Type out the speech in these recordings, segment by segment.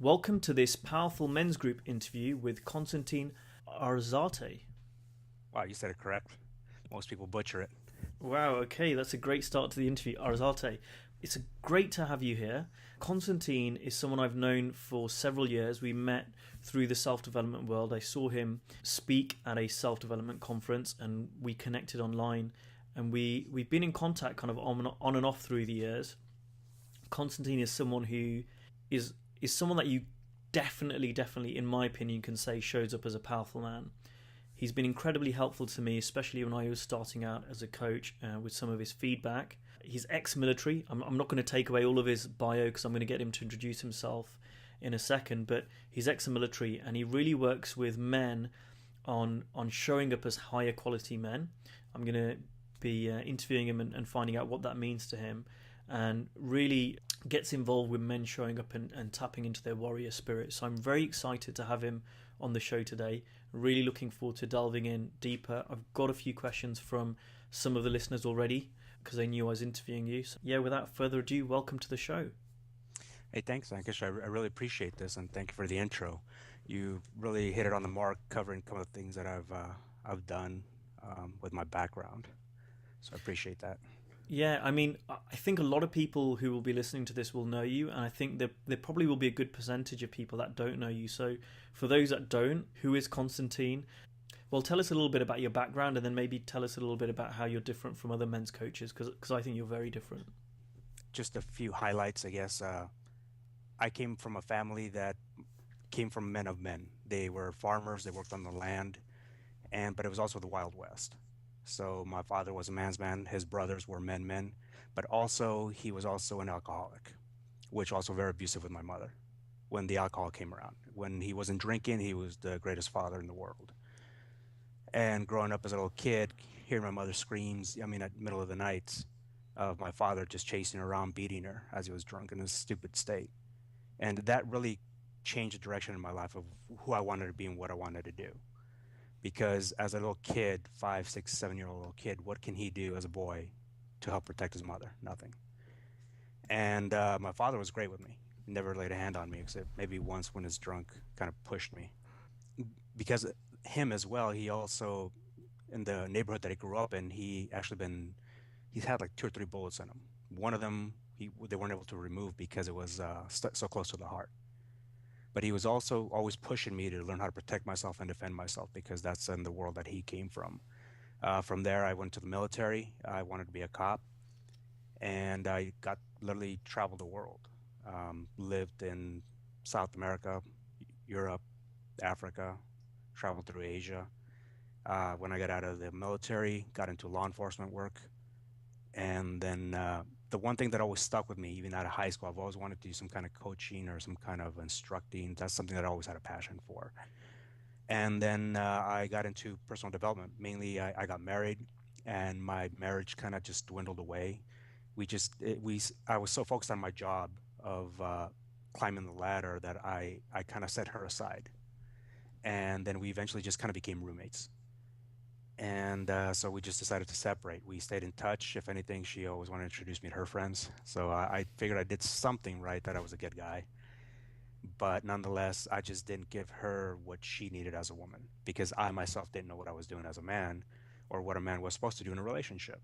Welcome to this powerful men's group interview with Constantine Arzate. Wow, you said it correct. Most people butcher it. Wow, okay, that's a great start to the interview. Arzate, it's great to have you here. Constantine is someone I've known for several years. We met through the self development world. I saw him speak at a self development conference and we connected online. And we've been in contact kind of on and off through the years. Constantine is someone who is is someone that you definitely, in my opinion, can say shows up as a powerful man. He's been incredibly helpful to me, especially when I was starting out as a coach with some of his feedback. He's ex-military. I'm not going to take away all of his bio because I'm going to get him to introduce himself in a second, but he's ex-military and he really works with men on showing up as higher quality men. I'm going to be interviewing him and finding out what that means to him, and really gets involved with men showing up and tapping into their warrior spirit. So I'm very excited to have him on the show today. Really looking forward to delving in deeper. I've got a few questions from some of the listeners already because they knew I was interviewing you. So yeah, without further ado, welcome to the show. Hey, thanks, Ankish. I really appreciate this, and thank you for the intro. You really hit it on the mark, covering some of the things that I've done with my background. So I appreciate that. Yeah, I mean, I think a lot of people who will be listening to this will know you, and I think there probably will be a good percentage of people that don't know you. So, for those that don't, who is Constantine? Well, tell us a little bit about your background, and then maybe tell us a little bit about how you're different from other men's coaches, because I think you're very different. Just a few highlights, I guess. I came from a family that came from men of men. They were farmers. They worked on the land, and but it was also the Wild West. So my father was a man's man. His brothers were men, but also he was also an alcoholic, which also very abusive with my mother when the alcohol came around. When he wasn't drinking, he was the greatest father in the world. And growing up as a little kid, hearing my mother screams, I mean, at the middle of the night, of my father just chasing her around, beating her as he was drunk in his stupid state. And that really changed the direction in my life of who I wanted to be and what I wanted to do. Because as a little kid, 5, 6, 7-year-old little kid, what can he do as a boy to help protect his mother? Nothing. And my father was great with me. Never laid a hand on me except maybe once when his drunk kind of pushed me. Because him as well, he also in the neighborhood that he grew up in, he's had like 2 or 3 bullets in him. One of them they weren't able to remove because it was so close to the heart. But he was also always pushing me to learn how to protect myself and defend myself because that's in the world that he came from. From there, I went to the military. I wanted to be a cop, and I got literally traveled the world. Lived in South America, Europe, Africa, traveled through Asia. When I got out of the military, got into law enforcement work, and then the one thing that always stuck with me, even out of high school, I've always wanted to do some kind of coaching or some kind of instructing. That's something that I always had a passion for. And then I got into personal development. Mainly, I got married, and my marriage kind of just dwindled away. I was so focused on my job of climbing the ladder that I kind of set her aside. And then we eventually just kind of became roommates. And so we just decided to separate. We stayed in touch. If anything, she always wanted to introduce me to her friends. So I figured I did something right, that I was a good guy. But nonetheless, I just didn't give her what she needed as a woman because I myself didn't know what I was doing as a man or what a man was supposed to do in a relationship.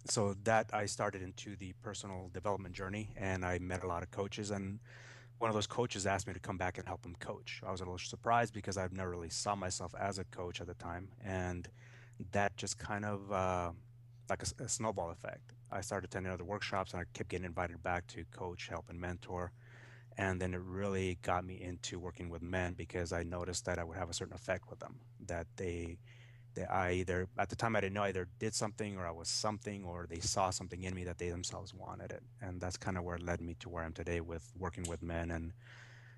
So that I started into the personal development journey and I met a lot of coaches. And one of those coaches asked me to come back and help him coach. I was a little surprised because I've never really saw myself as a coach at the time. And that just kind of like a snowball effect. I started attending other workshops and I kept getting invited back to coach, help, and mentor. And then it really got me into working with men because I noticed that I would have a certain effect with them. That I either, at the time I didn't know, I either did something or I was something or they saw something in me that they themselves wanted it. And that's kind of where it led me to where I'm today with working with men and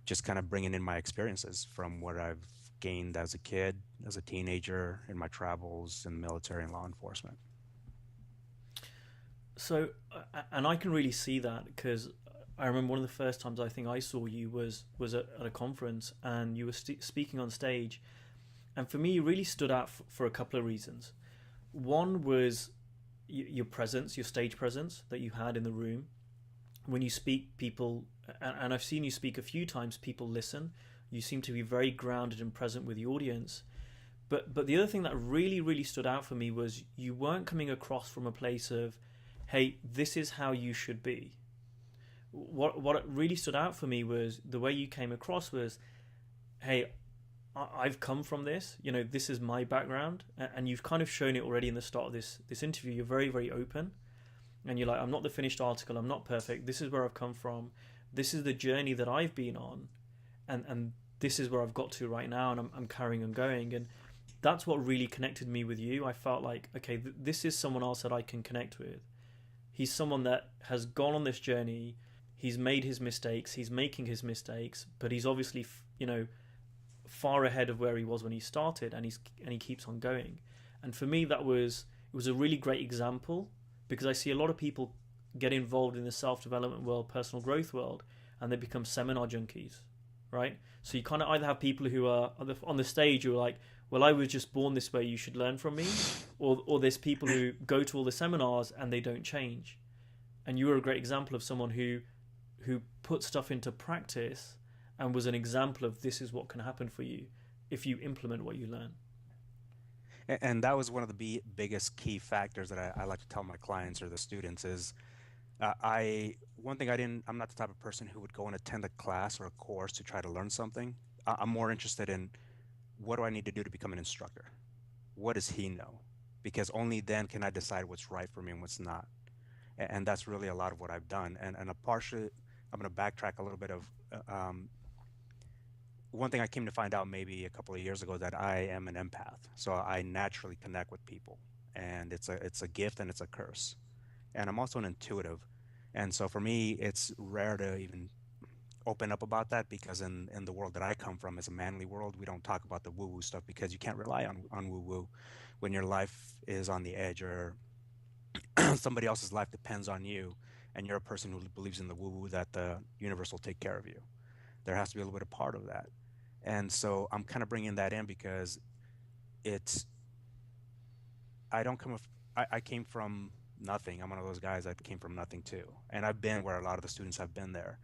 just kind of bringing in my experiences from what I've gained as a kid, as a teenager, in my travels in the military and law enforcement. So, and I can really see that because I remember one of the first times I think I saw you was at a conference and you were speaking on stage, and for me, you really stood out for a couple of reasons. One was your presence, your stage presence that you had in the room, when you speak, people, and I've seen you speak a few times, people listen. You seem to be very grounded and present with the audience. But the other thing that really, really stood out for me was you weren't coming across from a place of, hey, this is how you should be. What really stood out for me was the way you came across was, hey, I've come from this, this is my background, and you've kind of shown it already in the start of this interview. You're very, very open, and you're like, I'm not the finished article, I'm not perfect, this is where I've come from, this is the journey that I've been on, and this is where I've got to right now, and I'm carrying on going. And that's what really connected me with you. I felt like, okay, this is someone else that I can connect with. He's someone that has gone on this journey, he's made his mistakes, he's making his mistakes, but he's obviously far ahead of where he was when he started, and he keeps on going. And for me, it was a really great example, because I see a lot of people get involved in the self-development world, personal growth world, and they become seminar junkies, right? So you kind of either have people who are on the stage who are like, well, I was just born this way, you should learn from me, or there's people who go to all the seminars and they don't change. And you were a great example of someone who put stuff into practice and was an example of, this is what can happen for you if you implement what you learn. And that was one of the biggest key factors that I like to tell my clients or the students is, I'm not the type of person who would go and attend a class or a course to try to learn something. I'm more interested in, what do I need to do to become an instructor? What does he know? Because only then can I decide what's right for me and what's not. And that's really a lot of what I've done. And partially, I'm going to backtrack a little bit of, one thing I came to find out maybe a couple of years ago, that I am an empath. So I naturally connect with people, and it's a gift and it's a curse. And I'm also an intuitive. And so for me, it's rare to even open up about that, because in the world that I come from, is a manly world, we don't talk about the woo-woo stuff, because you can't rely on woo-woo when your life is on the edge, or somebody else's life depends on you, and you're a person who believes in the woo-woo that the universe will take care of you. There has to be a little bit of part of that. And so I'm kind of bringing that in, because it's, I don't come, I came from nothing. I'm one of those guys that came from nothing too. And I've been where a lot of the students have been there.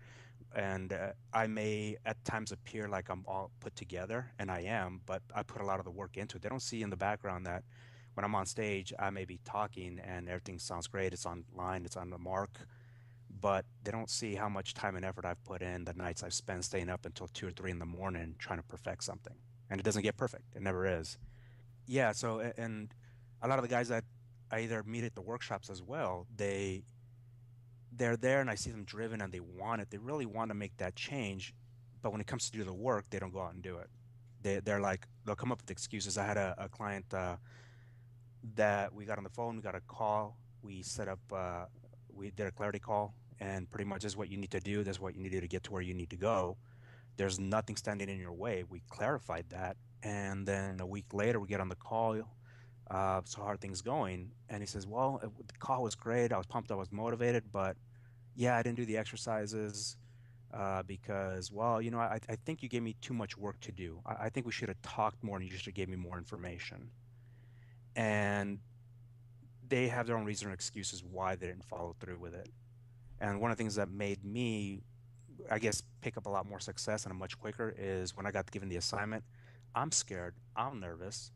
And I may at times appear like I'm all put together, and I am, but I put a lot of the work into it. They don't see in the background that when I'm on stage, I may be talking and everything sounds great, it's online, it's on the mark, but they don't see how much time and effort I've put in, the nights I've spent staying up until 2 or 3 in the morning trying to perfect something. And it doesn't get perfect. It never is. Yeah, so, and a lot of the guys that I either meet at the workshops as well, they're there and I see them driven and they want it. They really want to make that change, but when it comes to do the work, they don't go out and do it. They're like, they'll come up with excuses. I had a client that we got on the phone, we got a call, we set up, we did a clarity call, and pretty much this is what you need to do, this is what you need to do to get to where you need to go. There's nothing standing in your way. We clarified that, and then a week later we get on the call. So how are things going? And he says, well, the call was great. I was pumped. I was motivated, but yeah, I didn't do the exercises because, well, I think you gave me too much work to do. I think we should have talked more and you should have gave me more information. And they have their own reason or excuses why they didn't follow through with it. And one of the things that made me, I guess, pick up a lot more success and a much quicker is when I got given the assignment, I'm scared, I'm nervous,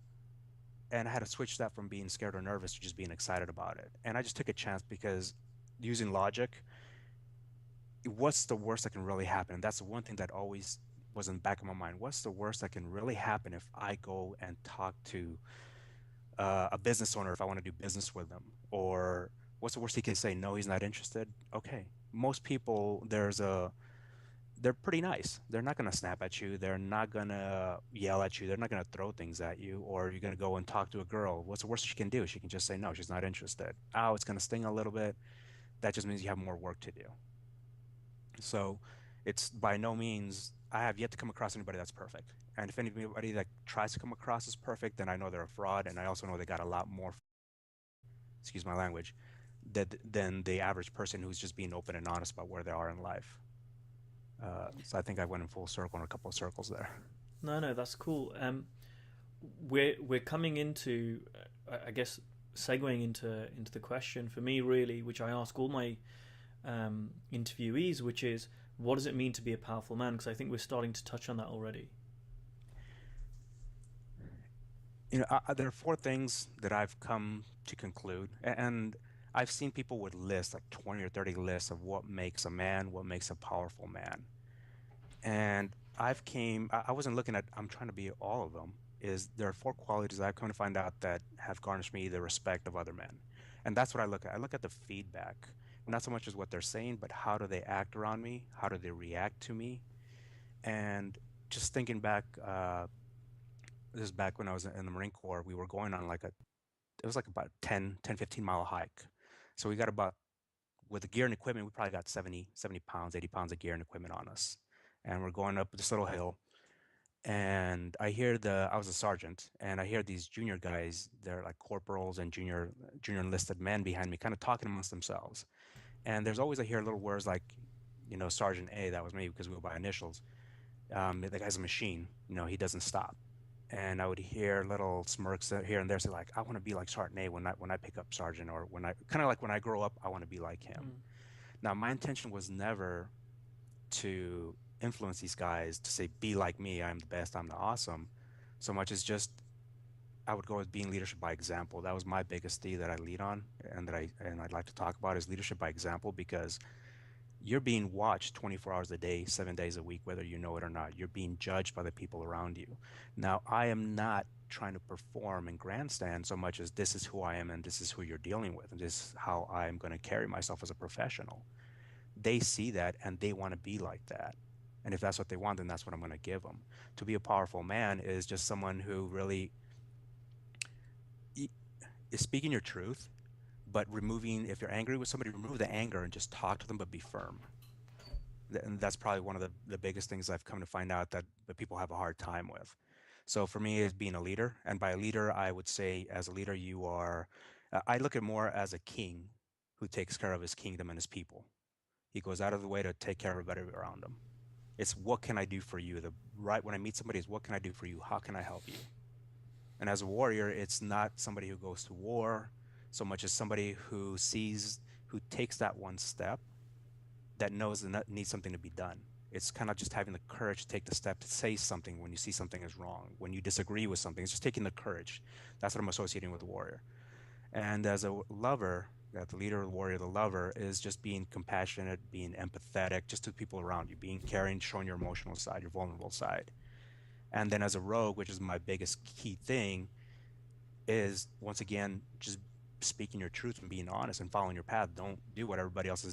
and I had to switch that from being scared or nervous to just being excited about it. And I just took a chance because using logic, what's the worst that can really happen? And that's the one thing that always was in the back of my mind. What's the worst that can really happen if I go and talk to a business owner if I want to do business with them? Or what's the worst he can say? No, he's not interested. Okay. Most people, they're pretty nice. They're not going to snap at you. They're not going to yell at you. They're not going to throw things at you. Or you're going to go and talk to a girl. What's the worst she can do? She can just say, no, she's not interested. Oh, it's going to sting a little bit. That just means you have more work to do. So it's by no means, I have yet to come across anybody that's perfect. And if anybody that tries to come across as perfect, then I know they're a fraud. And I also know they got a lot more, excuse my language, than the average person who's just being open and honest about where they are in life. So I think I went in full circle in a couple of circles there. No, that's cool. We're coming into, I guess, segueing into the question for me really, which I ask all my interviewees, which is what does it mean to be a powerful man? Because I think we're starting to touch on that already. There are four things that I've come to conclude, and I've seen people with lists, like 20 or 30 lists of what makes a man, what makes a powerful man. And I wasn't looking at, I'm trying to be all of them, is there are four qualities that I've come to find out that have garnished me the respect of other men. And that's what I look at. I look at the feedback, not so much as what they're saying, but how do they act around me? How do they react to me? And just thinking back, this is back when I was in the Marine Corps, we were going on it was like about 10, 15 mile hike. So we got about, with the gear and equipment, we probably got 70 pounds, 80 pounds of gear and equipment on us. And we're going up this little hill. And I was a sergeant, and I hear these junior guys, they're like corporals and junior enlisted men behind me, kind of talking amongst themselves. And I hear little words like, Sergeant A, that was me because we were by initials. The guy's a machine, he doesn't stop. And I would hear little smirks here and there say like, I want to be like Sergeant A when I pick up Sergeant, or when I kind of like when I grow up, I want to be like him. Mm. Now, my intention was never to influence these guys to say, be like me, I'm the best, I'm the awesome, so much as just I would go with being leadership by example. That was my biggest thing that I lead on, and I'd like to talk about is leadership by example, because you're being watched 24 hours a day, 7 days a week, whether you know it or not. You're being judged by the people around you. Now, I am not trying to perform and grandstand so much as this is who I am and this is who you're dealing with, and this is how I'm going to carry myself as a professional. They see that and they want to be like that. And if that's what they want, then that's what I'm going to give them. To be a powerful man is just someone who really is speaking your truth, but if you're angry with somebody, remove the anger and just talk to them, but be firm. And that's probably one of the biggest things I've come to find out that people have a hard time with. So for me, is being a leader. And by a leader, I would say as a leader, I look at more as a king who takes care of his kingdom and his people. He goes out of the way to take care of everybody around him. It's what can I do for you? Right when I meet somebody is what can I do for you? How can I help you? And as a warrior, it's not somebody who goes to war so much as somebody who takes that one step, that knows that needs something to be done. It's kind of just having the courage to take the step to say something when you see something is wrong, when you disagree with something. It's just taking the courage. That's what I'm associating with the warrior. And as a lover, the leader, the warrior, the lover is just being compassionate, being empathetic, just to people around you, being caring, showing your emotional side, your vulnerable side. And then as a rogue, which is my biggest key thing, is once again just speaking your truth and being honest and following your path. Don't do what everybody else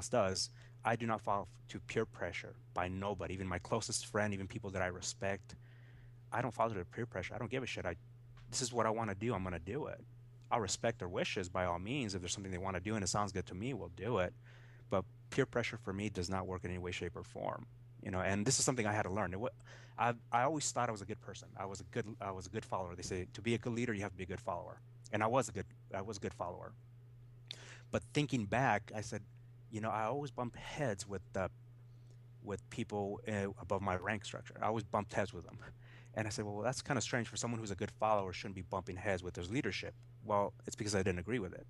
does. I do not fall to peer pressure by nobody, even my closest friend, even people that I respect. I don't follow to peer pressure. I don't give a shit. This is what I want to do. I'm going to do it. I'll respect their wishes by all means. If there's something they want to do and it sounds good to me, we'll do it. But peer pressure for me does not work in any way, shape, or form. And this is something I had to learn. I always thought I was a good person. I was a good follower. They say to be a good leader, you have to be a good follower. And I was a good follower. But thinking back, I said, I always bump heads with people above my rank structure. I always bumped heads with them. And I said, well, that's kind of strange for someone who's a good follower shouldn't be bumping heads with his leadership. Well, it's because I didn't agree with it.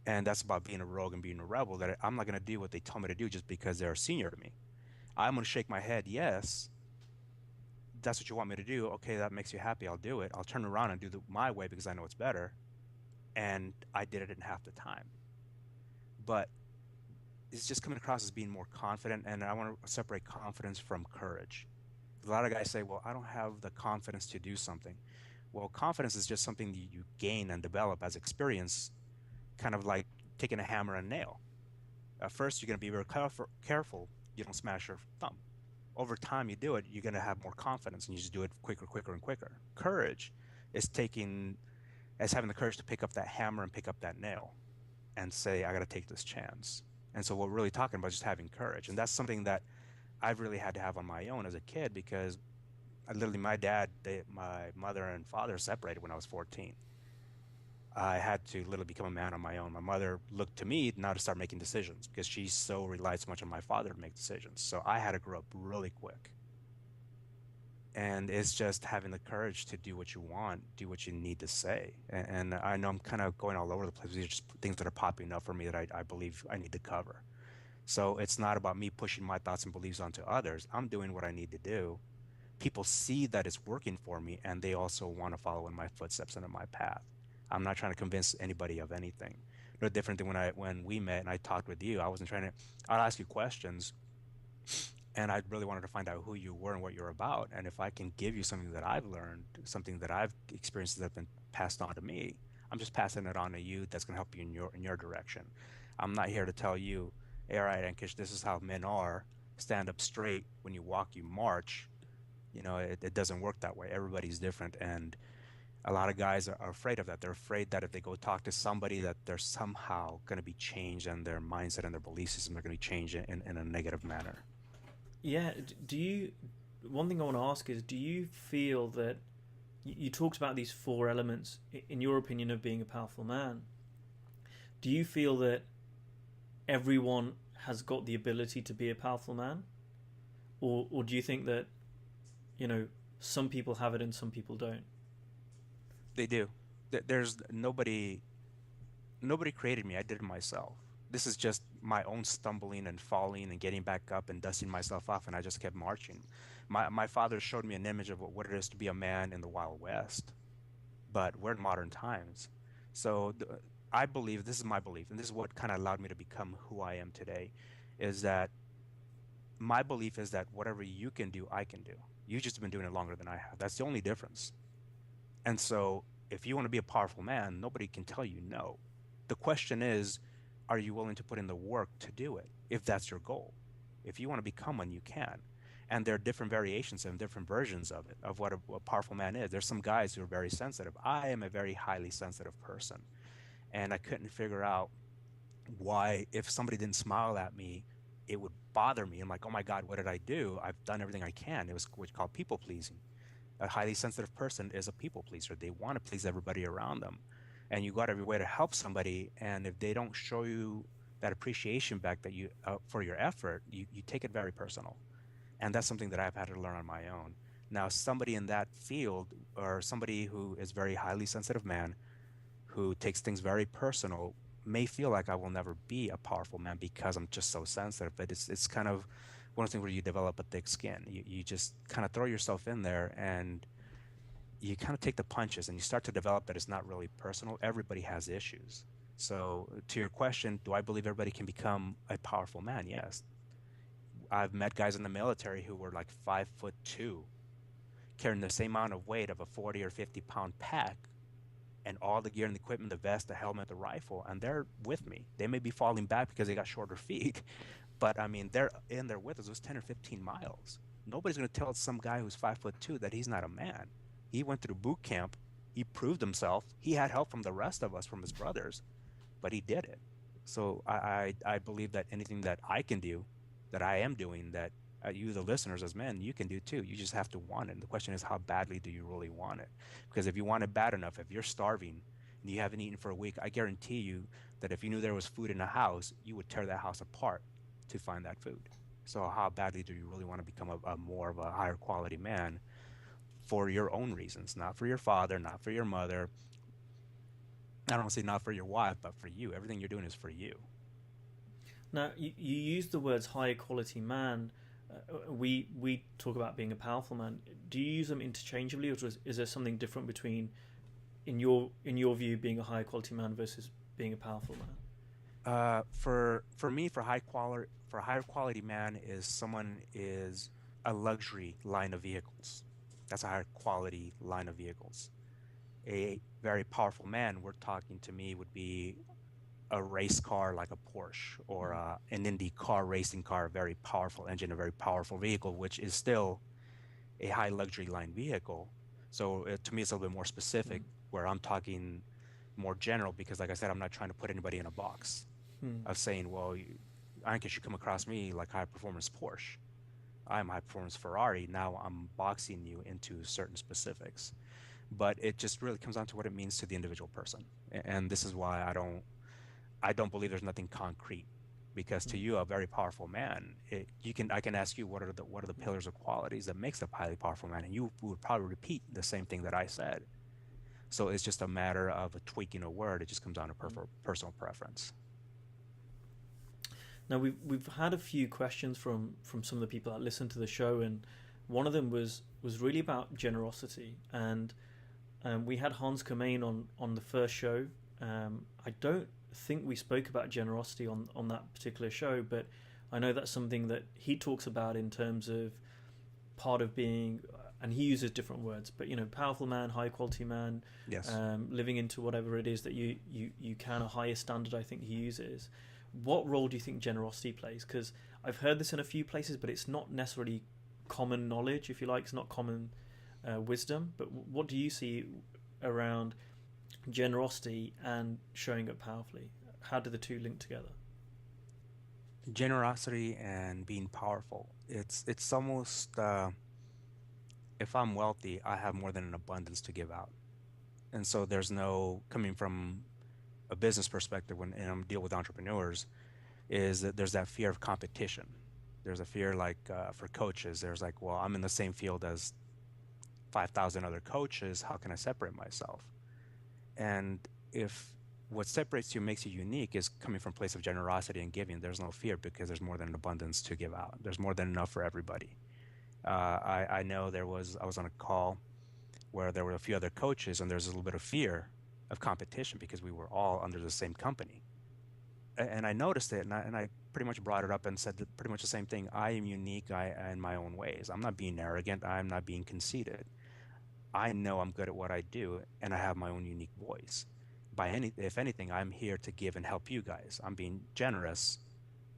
And that's about being a rogue and being a rebel, that I'm not going to do what they tell me to do just because they're a senior to me. I'm going to shake my head. Yes, that's what you want me to do. Okay, that makes you happy. I'll do it. I'll turn around and do my way because I know it's better. And I did it in half the time. But it's just coming across as being more confident. And I want to separate confidence from courage. A lot of guys say, well, I don't have the confidence to do something. Well, confidence is just something that you gain and develop as experience, kind of like taking a hammer and nail. At first, you're going to be very careful you don't smash your thumb. Over time, you do it, you're going to have more confidence and you just do it quicker, quicker, and quicker. Courage is having the courage to pick up that hammer and pick up that nail and say, I got to take this chance. And so what we're really talking about is just having courage. And that's something that I've really had to have on my own as a kid, because my mother and father separated when I was 14. I had to literally become a man on my own. My mother looked to me now to start making decisions because she so relied so much on my father to make decisions. So I had to grow up really quick. And it's just having the courage to do what you want, do what you need to say. And I know I'm kind of going all over the place. These are just things that are popping up for me that I believe I need to cover. So it's not about me pushing my thoughts and beliefs onto others. I'm doing what I need to do. People see that it's working for me, and they also want to follow in my footsteps and in my path. I'm not trying to convince anybody of anything. No different than when we met and I talked with you. I wasn't trying to. I'll ask you questions, and I really wanted to find out who you were and what you're about. And if I can give you something that I've learned, something that I've experienced that have been passed on to me, I'm just passing it on to you. That's going to help you in your direction. I'm not here to tell you, hey, all right, Ankish, this is how men are. Stand up straight. When you walk, you march. It doesn't work that way. Everybody's different, and a lot of guys are afraid of that. They're afraid that if they go talk to somebody, that they're somehow going to be changed, and their mindset and their belief system are going to be changed in a negative manner. Yeah. Do you? One thing I want to ask is, do you feel that you talked about these four elements in your opinion of being a powerful man? Do you feel that everyone has got the ability to be a powerful man, or do you think that you know some people have it and some people don't? They do. There's nobody created me. I did it myself. This is just my own stumbling and falling and getting back up and dusting myself off, and I just kept marching. My father showed me an image of what it is to be a man in the Wild West, but we're in modern times. So I believe, this is my belief, and this is what kind of allowed me to become who I am today, is that my belief is that whatever you can do, I can do. You've just been doing it longer than I have. That's the only difference. And so, if you want to be a powerful man, nobody can tell you no. The question is, are you willing to put in the work to do it, if that's your goal? If you want to become one, you can. And there are different variations and different versions of it, of what a powerful man is. There's some guys who are very sensitive. I am a very highly sensitive person. And I couldn't figure out why, if somebody didn't smile at me, it would bother me. I'm like, oh my God, what did I do? I've done everything I can. It was what's called people pleasing. A highly sensitive person is a people pleaser. They want to please everybody around them. And you got every way to help somebody. And if they don't show you that appreciation back that you for your effort, you take it very personal. And that's something that I've had to learn on my own. Now, somebody in that field, or somebody who is very highly sensitive man who takes things very personal, may feel like I will never be a powerful man because I'm just so sensitive. But it's kind of one of the things where you develop a thick skin. You just kind of throw yourself in there, and you kind of take the punches, and you start to develop that it's not really personal. Everybody has issues. So to your question, do I believe everybody can become a powerful man? Yes. I've met guys in the military who were like 5'2", carrying the same amount of weight of a 40 or 50-pound pack, and all the gear and the equipment, the vest, the helmet, the rifle, and they're with me. They may be falling back because they got shorter feet, but I mean, they're in there with us. It was 10 or 15 miles. Nobody's going to tell some guy who's 5'2" that he's not a man. He went through boot camp. He proved himself. He had help from the rest of us, from his brothers, but he did it. So I believe that anything that I can do, that I am doing, that you, the listeners, as men, you can do too. You just have to want it. And the question is, how badly do you really want it? Because if you want it bad enough, if you're starving and you haven't eaten for a week, I guarantee you that if you knew there was food in a house, you would tear that house apart to find that food. So how badly do you really want to become a more of a higher quality man for your own reasons, not for your father, not for your mother? I don't want to say not for your wife, but for you. Everything you're doing is for you. Now, you use the words high quality man. We talk about being a powerful man. Do you use them interchangeably, or is there something different between, in your view, being a high quality man versus being a powerful man? For me, for a higher quality man is someone is a luxury line of vehicles. That's a higher quality line of vehicles. A very powerful man, we're talking, to me, would be a race car like a Porsche, or an Indy car, racing car, a very powerful engine, a very powerful vehicle, which is still a high luxury line vehicle. So to me, it's a little bit more specific, where I'm talking more general, because, like I said, I'm not trying to put anybody in a box Hmm. of saying, well, I think you should come across me like high performance Porsche. I'm high performance Ferrari. Now I'm boxing you into certain specifics. But it just really comes down to what it means to the individual person. And this is why I don't believe there's nothing concrete. because to Mm, you, a very powerful man, I can ask you what are the pillars or qualities that makes a highly powerful man, and you would probably repeat the same thing that I said. So it's just a matter of a tweaking a word. It just comes down to mm. personal preference. Now we've had a few questions from some of the people that listen to the show, and one of them was really about generosity. And we had Hans Kamain on the first show. I don't think we spoke about generosity on that particular show, but I know that's something that he talks about in terms of part of being, and he uses different words, but powerful man, high quality man, Yes. living into whatever it is that you can, a higher standard. I think he uses. What role do you think generosity plays? Because I've heard this in a few places, but it's not necessarily common knowledge, if you like. It's not common wisdom. But what do you see around generosity and showing up powerfully? How do the two link together? Generosity and being powerful. It's almost if I'm wealthy, I have more than an abundance to give out. And so there's no coming from a business perspective when and I'm deal with entrepreneurs is that there's that fear of competition. There's a fear like for coaches, there's like, well, I'm in the same field as 5,000 other coaches. How can I separate myself? And if what separates you, makes you unique, is coming from a place of generosity and giving, there's no fear because there's more than an abundance to give out. There's more than enough for everybody. I know I was on a call where there were a few other coaches and there's a little bit of fear of competition because we were all under the same company. And I noticed it, and I pretty much brought it up and said pretty much the same thing. I am unique in my own ways. I'm not being arrogant. I'm not being conceited. I know I'm good at what I do, and I have my own unique voice. If anything, I'm here to give and help you guys. I'm being generous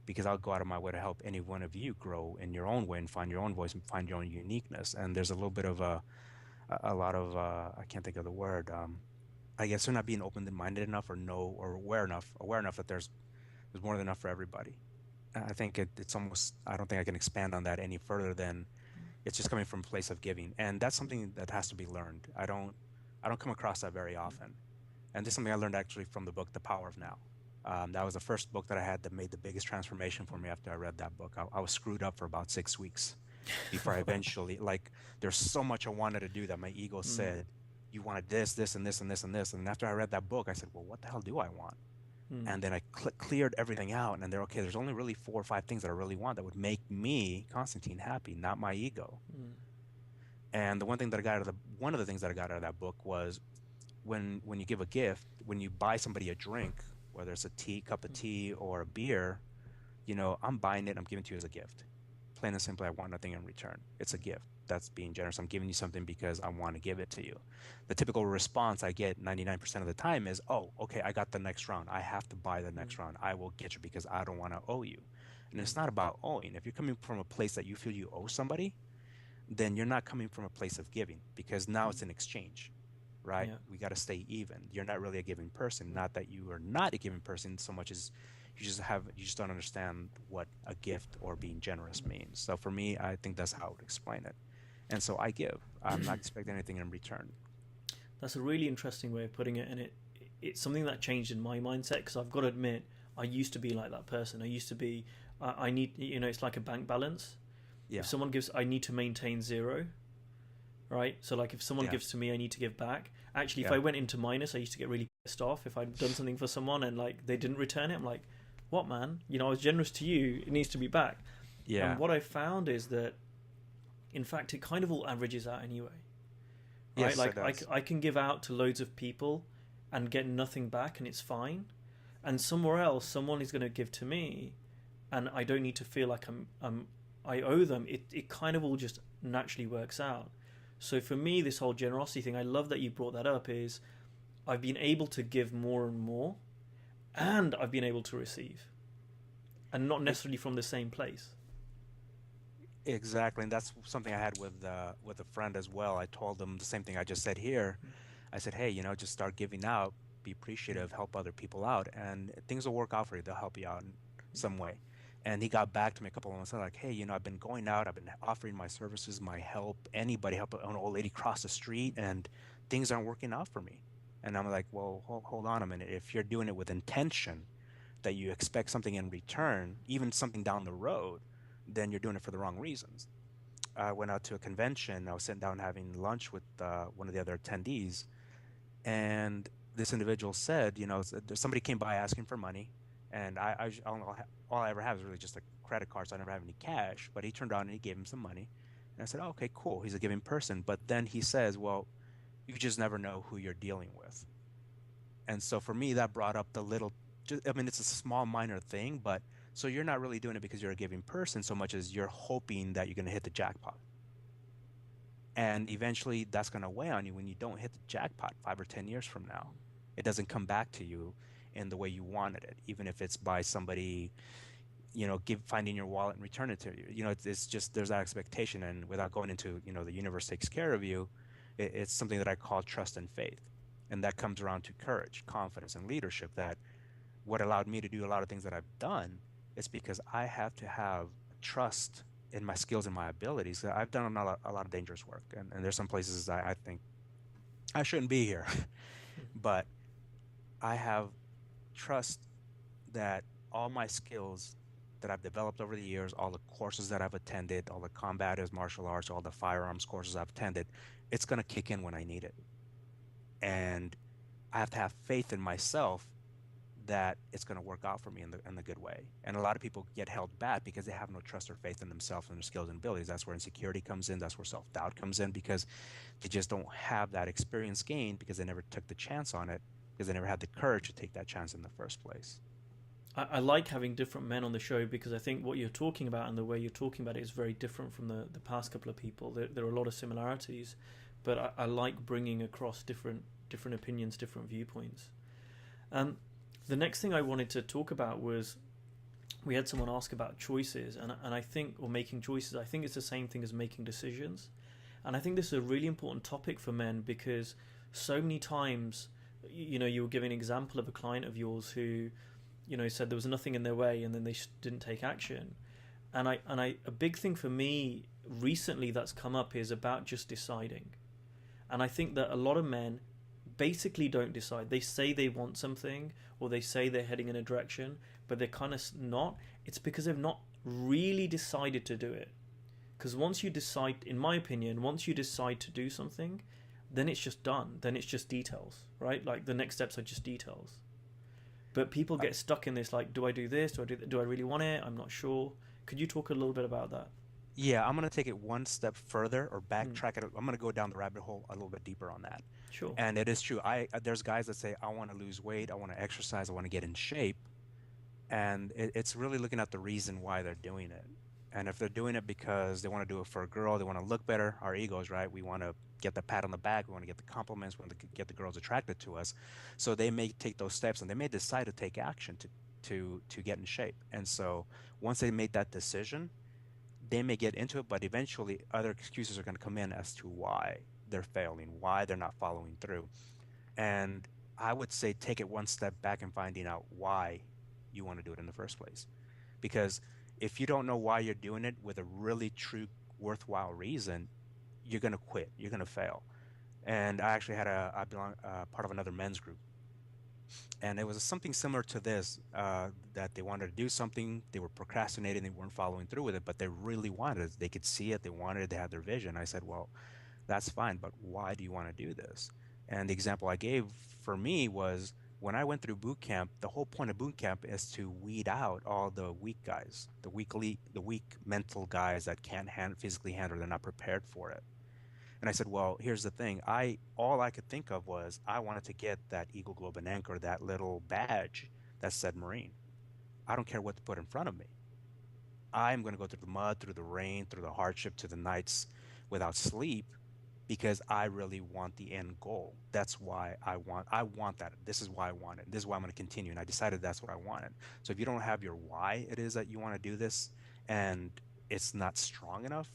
because I'll go out of my way to help any one of you grow in your own way and find your own voice and find your own uniqueness. And there's a little bit of a lot of I can't think of the word. I guess they're not being open-minded enough or know or aware enough that there's more than enough for everybody. I think it's almost I don't think I can expand on that any further than it's just coming from a place of giving, and that's something that has to be learned. I don't come across that very often, and this is something I learned actually from the book The Power of Now. That was the first book that I had that made the biggest transformation for me after I read that book. I was screwed up for about 6 weeks before I eventually like. There's so much I wanted to do that my ego Mm, said, "You wanted this, this, and this, and this, and this." And after I read that book, I said, "Well, what the hell do I want?" mm, And then I cleared everything out, and they're okay. There's only really 4 or 5 things that I really want that would make me, Constantine, happy, not my ego. mm, And one of the things that I got out of that book was when you give a gift, when you buy somebody a drink, whether it's a cup of tea or a beer, I'm buying it, I'm giving it to you as a gift. Plain and simply, I want nothing in return. It's a gift. That's being generous. I'm giving you something because I want to give it to you. The typical response I get 99% of the time is, oh, okay, I got the next round. I have to buy the mm, next round. I will get you because I don't want to owe you. And mm, it's not about owing. If you're coming from a place that you feel you owe somebody, then you're not coming from a place of giving because now mm. it's an exchange, right? Yeah. We got to stay even. You're not really a giving person. Not that you are not a giving person so much as you just don't understand what a gift or being generous means. So for me, I think that's how I would explain it. And so I give. I'm not expecting anything in return. That's a really interesting way of putting it, and it's something that changed in my mindset because I've got to admit I used to be like that person. I used to be I need it's like a bank balance. If Yeah. someone gives, I need to maintain zero, right? So like if someone Yeah. gives to me, I need to give back. Actually, if Yeah. I went into minus, I used to get really pissed off if I'd done something for someone and like they didn't return it. I'm like, what, man? I was generous to you. It needs to be back. And Yeah. what I found is that in fact it kind of all averages out anyway, right? Yes, it Like does. I can give out to loads of people and get nothing back and it's fine. And somewhere else, someone is going to give to me, and I don't need to feel like I owe them. It kind of all just naturally works out. So for me, this whole generosity thing, I love that you brought that up. Is I've been able to give more and more, and I've been able to receive, and not E- necessarily from the same place. Exactly. And that's something I had with a friend as well. I told him the same thing I just said here. I said, hey, just start giving out, be Mm, appreciative, help other people out, and things will work out for you. They'll help you out in some way. And he got back to me a couple of months later, like, hey, I've been going out, I've been offering my services, my help, anybody help an old lady cross the street, and things aren't working out for me. And I'm like, well, hold on a minute. If you're doing it with intention, that you expect something in return, even something down the road, then you're doing it for the wrong reasons. I went out to a convention. I was sitting down having lunch with one of the other attendees, and this individual said, somebody came by asking for money, and all I ever have is really just a credit card, so I never have any cash. But he turned around and he gave him some money, and I said, oh, okay, cool. He's a giving person. But then he says, well, you just never know who you're dealing with. And so for me, that brought up the little, I mean, it's a small, minor thing, but so you're not really doing it because you're a giving person so much as you're hoping that you're going to hit the jackpot. And eventually that's going to weigh on you when you don't hit the jackpot 5 or 10 years from now. It doesn't come back to you in the way you wanted it, even if it's by somebody, finding your wallet and return it to you. It's just there's that expectation. And without going into, the universe takes care of you, it's something that I call trust and faith. And that comes around to courage, confidence, and leadership. That what allowed me to do a lot of things that I've done is because I have to have trust in my skills and my abilities. I've done a lot of dangerous work, and there's some places I think I shouldn't be here, but I have trust that all my skills that I've developed over the years, all the courses that I've attended, all the combatives, martial arts, all the firearms courses I've attended, it's going to kick in when I need it. And I have to have faith in myself that it's going to work out for me in the good way. And a lot of people get held back because they have no trust or faith in themselves and their skills and abilities. That's where insecurity comes in. That's where self-doubt comes in, because they just don't have that experience gained because they never took the chance on it, because they never had the courage to take that chance in the first place. I like having different men on the show because I think what you're talking about and the way you're talking about it is very different from the past couple of people. There are a lot of similarities, but I like bringing across different opinions, different viewpoints. The next thing I wanted to talk about was we had someone ask about choices, and I think, or making choices, I think it's the same thing as making decisions. And I think this is a really important topic for men because so many times, you were giving an example of a client of yours who, said there was nothing in their way and then they didn't take action. And a big thing for me recently that's come up is about just deciding. And I think that a lot of men basically don't decide. They say they want something or they say they're heading in a direction, but they're kind of not. It's because they've not really decided to do it. Because once you decide, in my opinion, once you decide to do something, then it's just done. Then it's just details, right? Like the next steps are just details. But people get stuck in this, like, do I do this? Do I do that? Do I really want it? I'm not sure. Could you talk a little bit about that? Yeah, I'm going to take it one step further or backtrack it. I'm going to go down the rabbit hole a little bit deeper on that. Sure. And it is true. There's guys that say, I want to lose weight, I want to exercise, I want to get in shape. And it's really looking at the reason why they're doing it. And if they're doing it because they want to do it for a girl, they want to look better, our egos, right? We want to get the pat on the back, we want to get the compliments, we want to get the girls attracted to us. So they may take those steps and they may decide to take action to get in shape. And so once they make that decision, they may get into it, but eventually other excuses are going to come in as to why they're failing, why they're not following through. And I would say take it one step back and finding out why you want to do it in the first place. Because if you don't know why you're doing it with a really true, worthwhile reason, you're going to quit. You're going to fail. And I actually I belong part of another men's group. And it was something similar to this, that they wanted to do something, they were procrastinating, they weren't following through with it, but they really wanted it. They could see it, they wanted it, they had their vision. I said, well, that's fine, but why do you want to do this? And the example I gave for me was when I went through boot camp, the whole point of boot camp is to weed out all the weak guys, the weak mental guys that can't physically handle, they're not prepared for it. And I said, well, here's the thing. All I could think of was I wanted to get that Eagle Globe and Anchor, that little badge that said Marine. I don't care what to put in front of me. I'm going to go through the mud, through the rain, through the hardship, to the nights without sleep because I really want the end goal. That's why I want that. This is why I want it. This is why I'm going to continue. And I decided that's what I wanted. So if you don't have your why it is that you want to do this and it's not strong enough,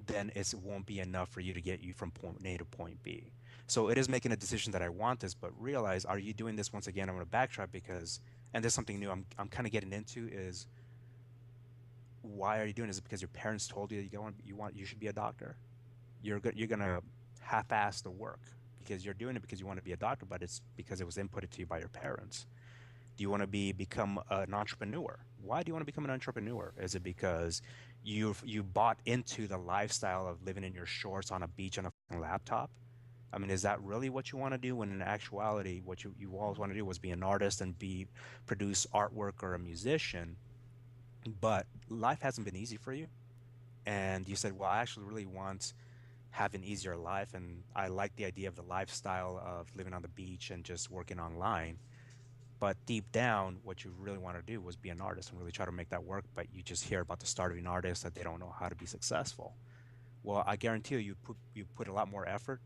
then it won't be enough for you to get you from point A to point B. So it is making a decision that I want this, but realize, are you doing this once again? I'm going to backtrack because, and there's something new I'm kind of getting into is why are you doing this? Is it because your parents told you you should be a doctor? You're going to half-ass the work because you're doing it because you want to be a doctor, but it's because it was inputted to you by your parents. Do you want to become an entrepreneur? Why do you want to become an entrepreneur? Is it because you bought into the lifestyle of living in your shorts on a beach on a fucking laptop? I mean, is that really what you want to do when in actuality what you always want to do was be an artist and be produce artwork or a musician, but life hasn't been easy for you? And you said, well, I actually really want have an easier life and I like the idea of the lifestyle of living on the beach and just working online. But deep down, what you really want to do was be an artist and really try to make that work. But you just hear about the starving artists that they don't know how to be successful. Well, I guarantee you put a lot more effort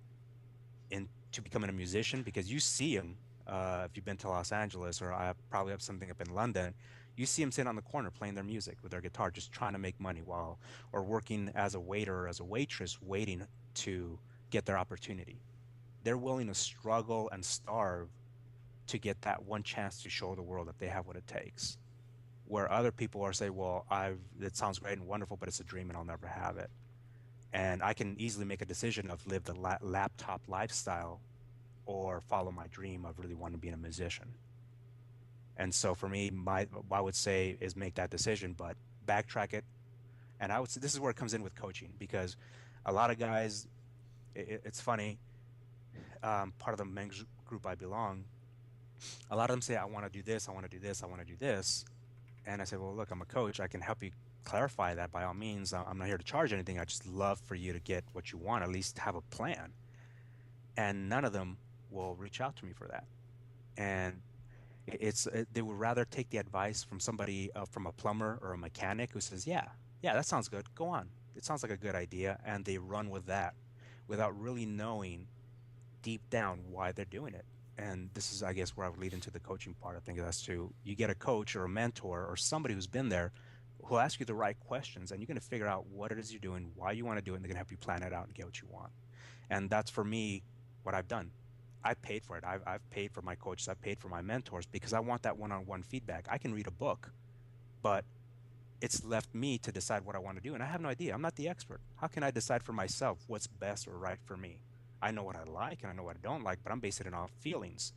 into becoming a musician because you see them. If you've been to Los Angeles or I probably have something up in London, you see them sitting on the corner playing their music with their guitar, just trying to make money while or working as a waiter or as a waitress, waiting to get their opportunity. They're willing to struggle and starve to get that one chance to show the world that they have what it takes. Where other people are saying, "Well, I've it sounds great and wonderful, but it's a dream and I'll never have it." And I can easily make a decision of live the laptop lifestyle or follow my dream of really wanting to be a musician. And so for me, my what I would say is make that decision, but backtrack it. And I would say this is where it comes in with coaching because a lot of guys, it's funny. Part of the men's group I belong, a lot of them say, "I want to do this, I want to do this, I want to do this," and I say, "Well, look, I'm a coach. I can help you clarify that by all means. I'm not here to charge anything. I just love for you to get what you want. At least have a plan." And none of them will reach out to me for that. And they would rather take the advice from somebody from a plumber or a mechanic who says, "Yeah, yeah, that sounds good. Go on. It sounds like a good idea," and they run with that without really knowing deep down why they're doing it. And this is, I guess, where I would lead into the coaching part. I think that's to you get a coach or a mentor or somebody who's been there who'll ask you the right questions, and you're going to figure out what it is you're doing, why you want to do it, and they're going to help you plan it out and get what you want. And that's for me what I've done. I paid for it. I've paid for my coaches. I've paid for my mentors because I want that one-on-one feedback. I can read a book, but it's left me to decide what I want to do. And I have no idea. I'm not the expert. How can I decide for myself what's best or right for me? I know what I like and I know what I don't like, but I'm basing it off feelings.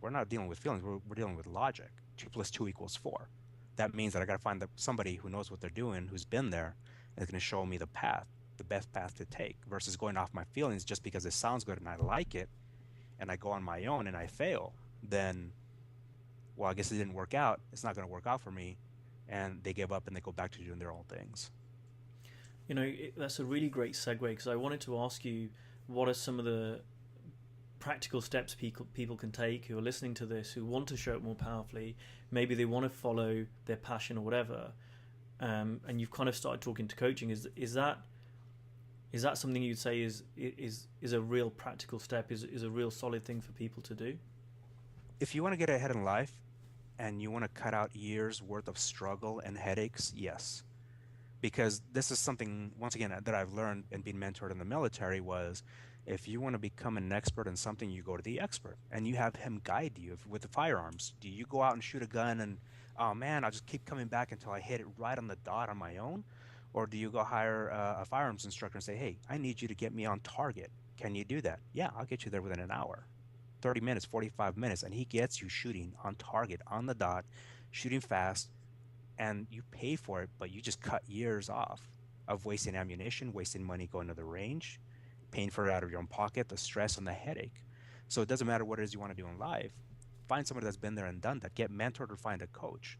We're not dealing with feelings. We're dealing with logic. 2 plus 2 equals 4. That means that I got to find somebody who knows what they're doing, who's been there, and is going to show me the path, the best path to take versus going off my feelings just because it sounds good and I like it and I go on my own and I fail. Then, well, I guess it didn't work out. It's not going to work out for me. And they give up and they go back to doing their own things. That's a really great segue because I wanted to ask you what are some of the practical steps people can take who are listening to this who want to show up more powerfully. Maybe they want to follow their passion or whatever, and you've kind of started talking to coaching. Is that something you'd say is a real practical step? Is a real solid thing for people to do? If you want to get ahead in life and you want to cut out years worth of struggle and headaches, yes. Because this is something once again that I've learned and been mentored in the military was if you want to become an expert in something, you go to the expert and you have him guide you with the firearms. Do you go out and shoot a gun and oh man, I'll just keep coming back until I hit it right on the dot on my own? Or do you go hire a firearms instructor and say, "Hey, I need you to get me on target. Can you do that?" "Yeah, I'll get you there within an hour, 30 minutes, 45 minutes." And he gets you shooting on target, on the dot, shooting fast, and you pay for it, but you just cut years off of wasting ammunition, wasting money going to the range, paying for it out of your own pocket, the stress and the headache. So it doesn't matter what it is you want to do in life. Find somebody that's been there and done that. Get mentored or find a coach.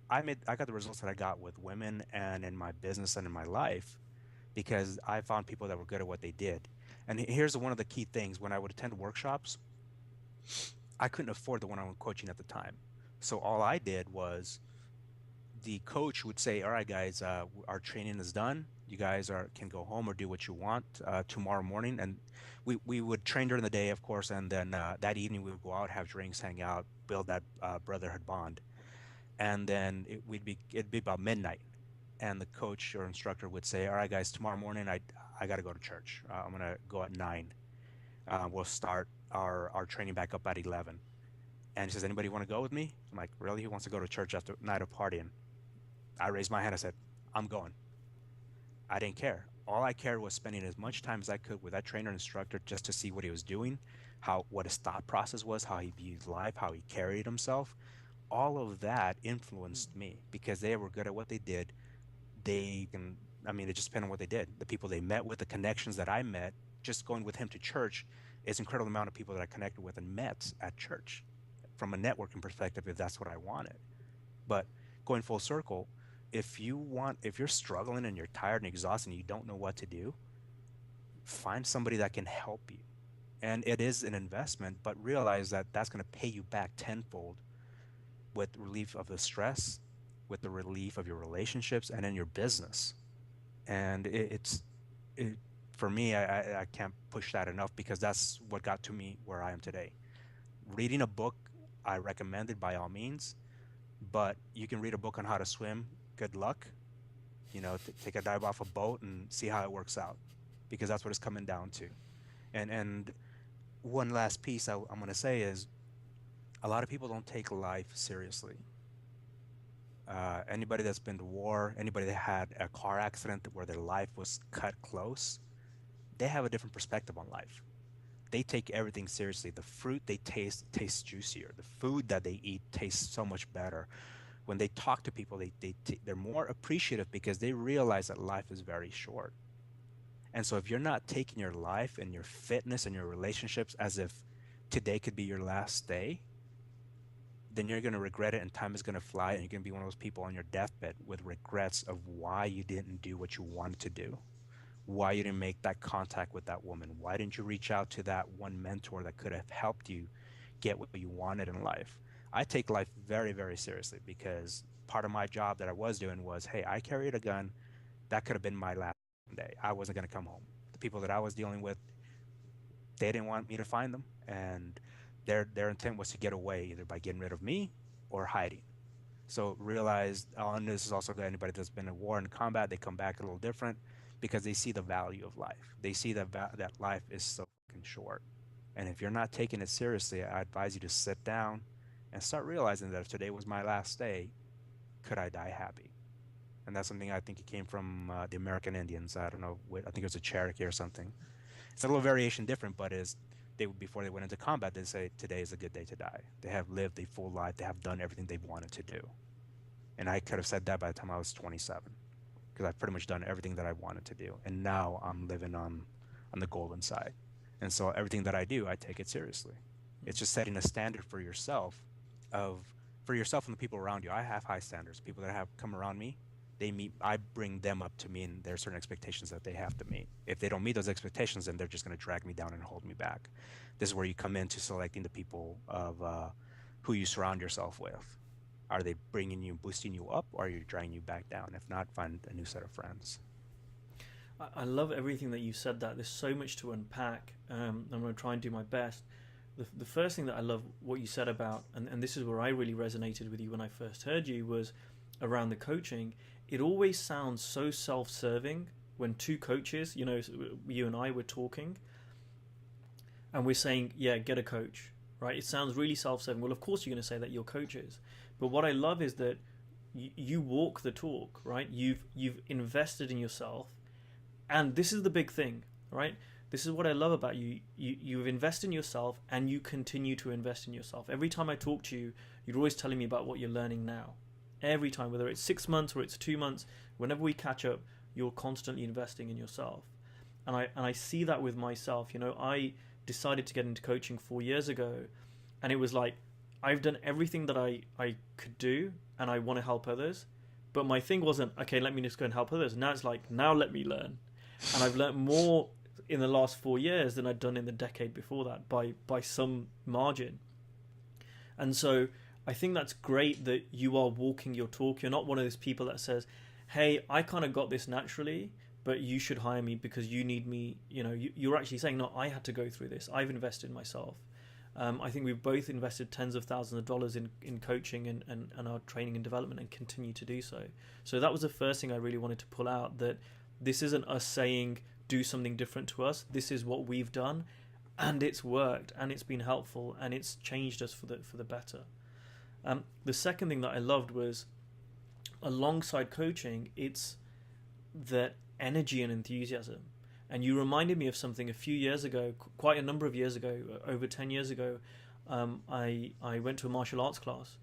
I got the results that I got with women and in my business and in my life because I found people that were good at what they did. And here's one of the key things when I would attend workshops, I couldn't afford the one-on-one coaching at the time. So all I did was the coach would say, "All right, guys, our training is done. You guys can go home or do what you want tomorrow morning." And we would train during the day, of course, and then that evening we would go out, have drinks, hang out, build that brotherhood bond. And then it'd be about midnight, and the coach or instructor would say, "All right, guys, tomorrow morning I got to go to church. I'm gonna go at 9. We'll start our training back up at 11." And he says, "Anybody want to go with me?" I'm like, "Really? Who wants to go to church after a night of partying?" I raised my hand. I said, "I'm going." I didn't care. All I cared was spending as much time as I could with that trainer instructor just to see what he was doing, what his thought process was, how he viewed life, how he carried himself. All of that influenced me because they were good at what they did. They can, I mean, it just depended on what they did. The people they met with, the connections that I met, just going with him to church is an incredible amount of people that I connected with and met at church from a networking perspective, if that's what I wanted. But going full circle, if you're struggling and you're tired and exhausted and you don't know what to do, find somebody that can help you. And it is an investment, but realize that that's going to pay you back tenfold with relief of the stress, with the relief of your relationships, and in your business. And it, for me, I can't push that enough because that's what got to me where I am today. Reading a book, I recommend it by all means, but you can read a book on how to swim. Good luck. Take a dive off a boat and see how it works out, because that's what it's coming down to. And one last piece I'm going to say is a lot of people don't take life seriously. Anybody that's been to war, anybody that had a car accident where their life was cut close, they have a different perspective on life. They take everything seriously. The fruit they taste tastes juicier. The food that they eat tastes so much better. When they talk to people, they're more appreciative because they realize that life is very short. And so if you're not taking your life and your fitness and your relationships as if today could be your last day, then you're going to regret it and time is going to fly and you're going to be one of those people on your deathbed with regrets of why you didn't do what you wanted to do, why you didn't make that contact with that woman, why didn't you reach out to that one mentor that could have helped you get what you wanted in life. I take life very, very seriously because part of my job that I was doing was, hey, I carried a gun. That could have been my last day. I wasn't going to come home. The people that I was dealing with, they didn't want me to find them, and their intent was to get away either by getting rid of me or hiding. So realize, and this is also to anybody that's been in war and combat, they come back a little different because they see the value of life. They see that life is so fucking short. And if you're not taking it seriously, I advise you to sit down and start realizing that if today was my last day, could I die happy? And that's something I think it came from the American Indians. I don't know, I think it was a Cherokee or something. It's a little variation different, but before they went into combat, they say today is a good day to die. They have lived a full life. They have done everything they wanted to do. And I could have said that by the time I was 27, because I've pretty much done everything that I wanted to do. And now I'm living on the golden side. And so everything that I do, I take it seriously. It's just setting a standard for yourself for yourself and the people around you. I have high standards. People that have come around me, I bring them up to me, and there are certain expectations that they have to meet. If they don't meet those expectations, then they're just going to drag me down and hold me back. This is where you come into selecting the people of who you surround yourself with. Are they boosting you up, or are you dragging you back down? If not, find a new set of friends. I love everything that you said. That there's so much to unpack. I'm going to try and do my best. The first thing that I love what you said about, and this is where I really resonated with you when I first heard you, was around the coaching. It always sounds so self-serving when two coaches, you and I were talking, and we're saying, yeah, get a coach, right? It sounds really self-serving. Well, of course you're going to say that you're coaches, but what I love is that you walk the talk, right? You've invested in yourself, and this is the big thing, right? This is what I love about you. You've invested in yourself, and you continue to invest in yourself. Every time I talk to you, you're always telling me about what you're learning now. Every time, whether it's 6 months or it's 2 months, whenever we catch up, you're constantly investing in yourself. And I see that with myself. I decided to get into coaching 4 years ago, and it was like, I've done everything that I could do, and I want to help others. But my thing wasn't, okay, let me just go and help others. Now it's like, now let me learn. And I've learned more in the last 4 years than I'd done in the decade before that by some margin. And so I think that's great that you are walking your talk. You're not one of those people that says, hey, I kind of got this naturally, but you should hire me because you need me. You're actually saying, no, I had to go through this. I've invested in myself. I think we've both invested tens of thousands of dollars in coaching and our training and development, and continue to do so. So that was the first thing I really wanted to pull out, that this isn't us saying, do something different to us. This is what we've done, and it's worked, and it's been helpful, and it's changed us for the better. The second thing that I loved was, alongside coaching, it's that energy and enthusiasm. And you reminded me of something a few years ago, quite a number of years ago, over 10 years ago. I went to a martial arts class,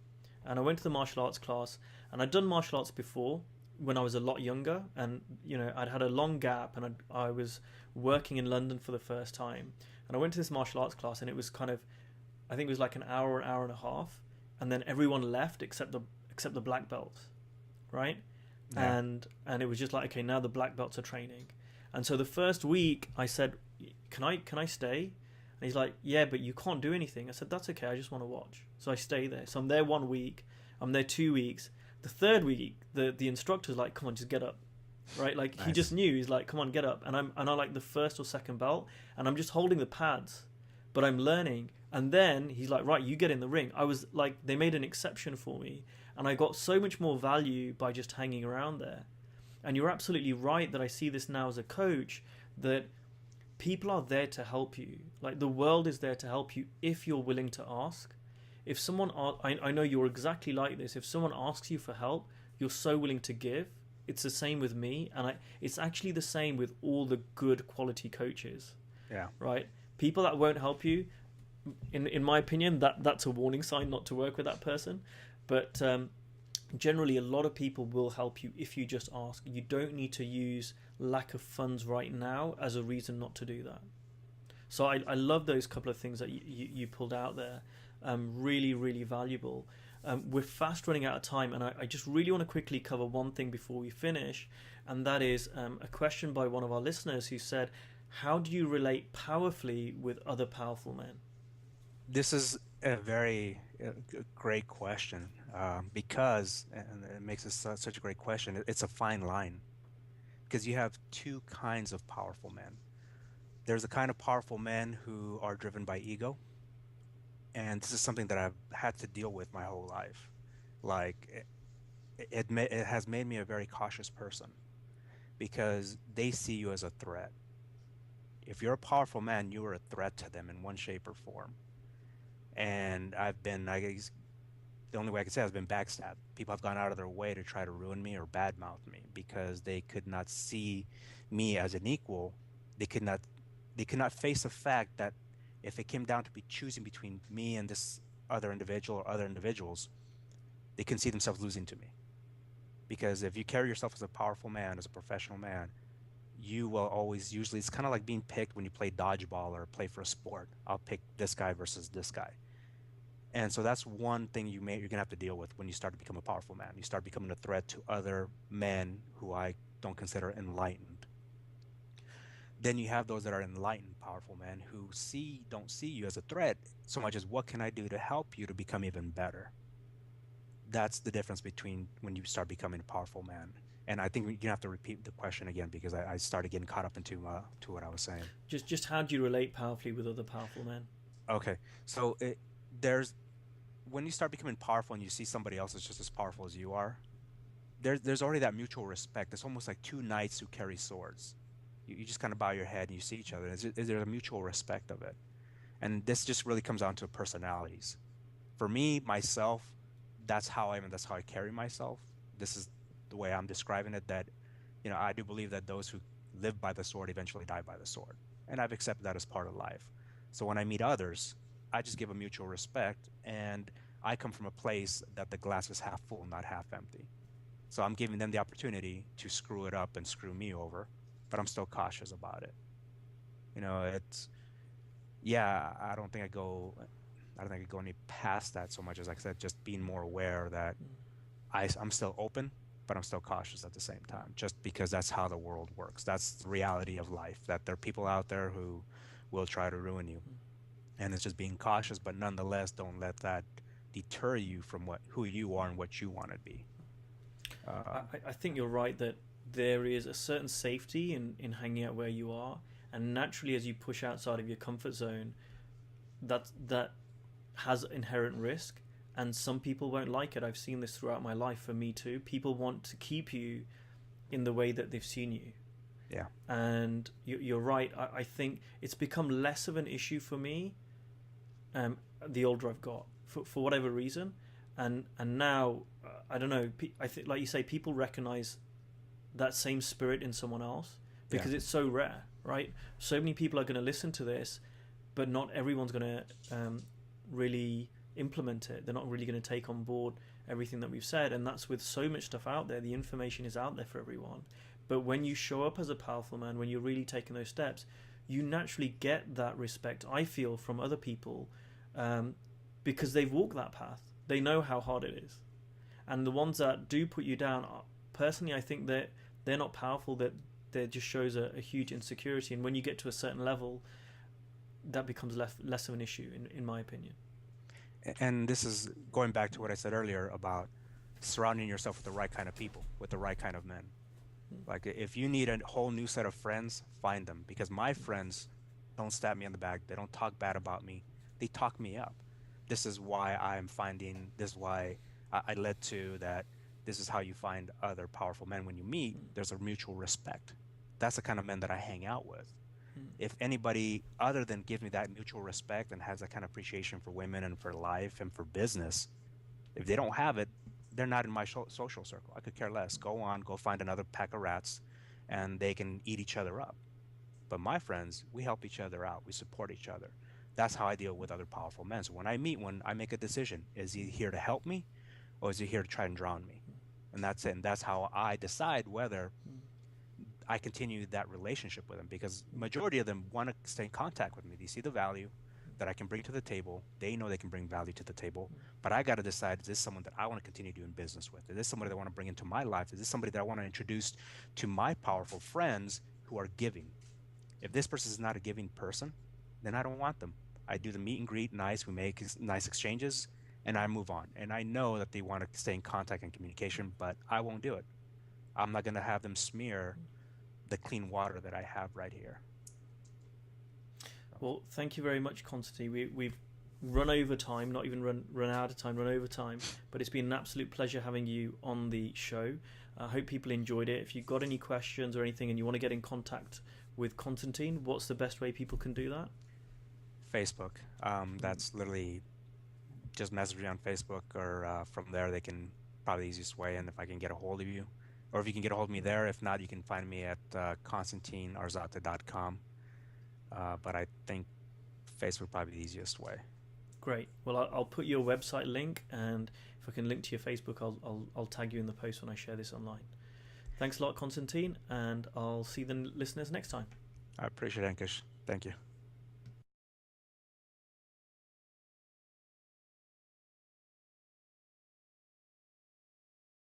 and I went to the martial arts class, and I'd done martial arts before when I was a lot younger, and I'd had a long gap, and I was working in London for the first time, and I went to this martial arts class, and it was kind of, I think it was like an hour and a half, and then everyone left except the black belts, right? Yeah. And it was just like, okay, now the black belts are training. And so the first week I said, can I stay? And he's like, yeah, but you can't do anything. I said, that's okay, I just want to watch. So I stay there. So I'm there 1 week, I'm there 2 weeks. The third week, the instructor's like, come on, just get up. Right? Like, Nice. he just knew. He's like, come on, get up. And I like the first or second belt, and I'm just holding the pads, but I'm learning. And then he's like, right, you get in the ring. I was like, they made an exception for me, and I got so much more value by just hanging around there. And you're absolutely right that I see this now as a coach, that people are there to help you. Like, the world is there to help you if you're willing to ask. If someone, I know you're exactly like this. If someone asks you for help, you're so willing to give. It's the same with me, and it's actually the same with all the good quality coaches. Yeah. Right? People that won't help you, in my opinion, that's a warning sign not to work with that person. But generally, a lot of people will help you if you just ask. You don't need to use lack of funds right now as a reason not to do that. So I love those couple of things that you pulled out there. Really, really valuable. We're fast running out of time, and I just really want to quickly cover one thing before we finish, and that is a question by one of our listeners who said, how do you relate powerfully with other powerful men? This is a very great question, because, and it makes it such a great question, it's a fine line, because you have two kinds of powerful men. There's the kind of powerful men who are driven by ego, and this is something that I've had to deal with my whole life. Like, it has made me a very cautious person, because they see you as a threat. If you're a powerful man, you are a threat to them in one shape or form. And I guess, the only way I can say it has been backstabbed. People have gone out of their way to try to ruin me or badmouth me because they could not see me as an equal. They could not face the fact that if it came down to be choosing between me and this other individual or other individuals, they can see themselves losing to me. Because if you carry yourself as a powerful man, as a professional man, you will always, usually, it's kind of like being picked when you play dodgeball or play for a sport. I'll pick this guy versus this guy. And so that's one thing you're going to have to deal with when you start to become a powerful man. You start becoming a threat to other men who I don't consider enlightened. Then you have those that are enlightened, powerful men who don't see you as a threat so much as, what can I do to help you to become even better? That's the difference between when you start becoming a powerful man. And I think you have to repeat the question again, because I started getting caught up into to what I was saying. Just how do you relate powerfully with other powerful men? Okay, so when you start becoming powerful and you see somebody else that's just as powerful as you are, there's already that mutual respect. It's almost like two knights who carry swords. You just kind of bow your head and you see each other. Is there a mutual respect of it? And this just really comes down to personalities. For me, myself, that's how I am, and that's how I carry myself. This is the way I'm describing it, that, I do believe that those who live by the sword eventually die by the sword. And I've accepted that as part of life. So when I meet others, I just give a mutual respect, and I come from a place that the glass is half full, not half empty. So I'm giving them the opportunity to screw it up and screw me over, but I'm still cautious about it. I don't think I go any past that so much as, like I said, just being more aware that I'm still open, but I'm still cautious at the same time, just because that's how the world works. That's the reality of life, that there are people out there who will try to ruin you. And it's just being cautious, but nonetheless, don't let that deter you from who you are and what you want to be. I think you're right that there is a certain safety in hanging out where you are, and naturally, as you push outside of your comfort zone, that has inherent risk, and some people won't like it. I've seen this throughout my life. For me too, people want to keep you in the way that they've seen you. Yeah. And you're right. I think it's become less of an issue for me the older I've got, for whatever reason. And now, I don't know, I think, like you say, people recognize that same spirit in someone else, because Yeah. it's so rare, right? So many people are going to listen to this, but not everyone's going to really implement it. They're not really going to take on board everything that we've said, and that's with so much stuff out there. The information is out there for everyone, but when you show up as a powerful man, when you're really taking those steps, you naturally get that respect, I feel, from other people, because they've walked that path. They know how hard it is, and the ones that do put you down, personally, I think that they're not powerful. That just shows a huge insecurity, and when you get to a certain level, that becomes less of an issue, in my opinion. And this is going back to what I said earlier about surrounding yourself with the right kind of people, with the right kind of men. Like if you need a whole new set of friends, find them, because my friends don't stab me on the back. They don't talk bad about me. They talk me up. This is why I'm finding this is why I led to that. This is how you find other powerful men. When you meet, there's a mutual respect. That's the kind of men that I hang out with. If anybody other than gives me that mutual respect and has that kind of appreciation for women and for life and for business, if they don't have it, they're not in my social circle. I could care less. Go on, go find another pack of rats, and they can eat each other up. But my friends, we help each other out. We support each other. That's how I deal with other powerful men. So when I meet one, I make a decision. Is he here to help me, or is he here to try and drown me? And that's it. And that's how I decide whether I continue that relationship with them, because majority of them want to stay in contact with me. They see the value that I can bring to the table. They know they can bring value to the table, but I got to decide, is this someone that I want to continue doing business with? Is this somebody that I want to bring into my life? Is this somebody that I want to introduce to my powerful friends who are giving? If this person is not a giving person, then I don't want them. I do the meet and greet, nice, we make nice exchanges, and I move on. And I know that they want to stay in contact and communication, but I won't do it. I'm not going to have them smear the clean water that I have right here. Well, thank you very much, Constantine. We've run over time, not even run out of time, run over time, but it's been an absolute pleasure having you on the show. I hope people enjoyed it. If you've got any questions or anything and you want to get in contact with Constantine, what's the best way people can do that? Facebook. That's literally just message me on Facebook, or from there they can, probably the easiest way. And if I can get a hold of you, or if you can get a hold of me there. If not, you can find me at constantinearzate.com. But I think Facebook probably the easiest way. Great. Well, I'll put your website link, and if I can link to your Facebook, I'll tag you in the post when I share this online. Thanks a lot, Constantine, and I'll see the listeners next time. I appreciate it, Ankush. Thank you.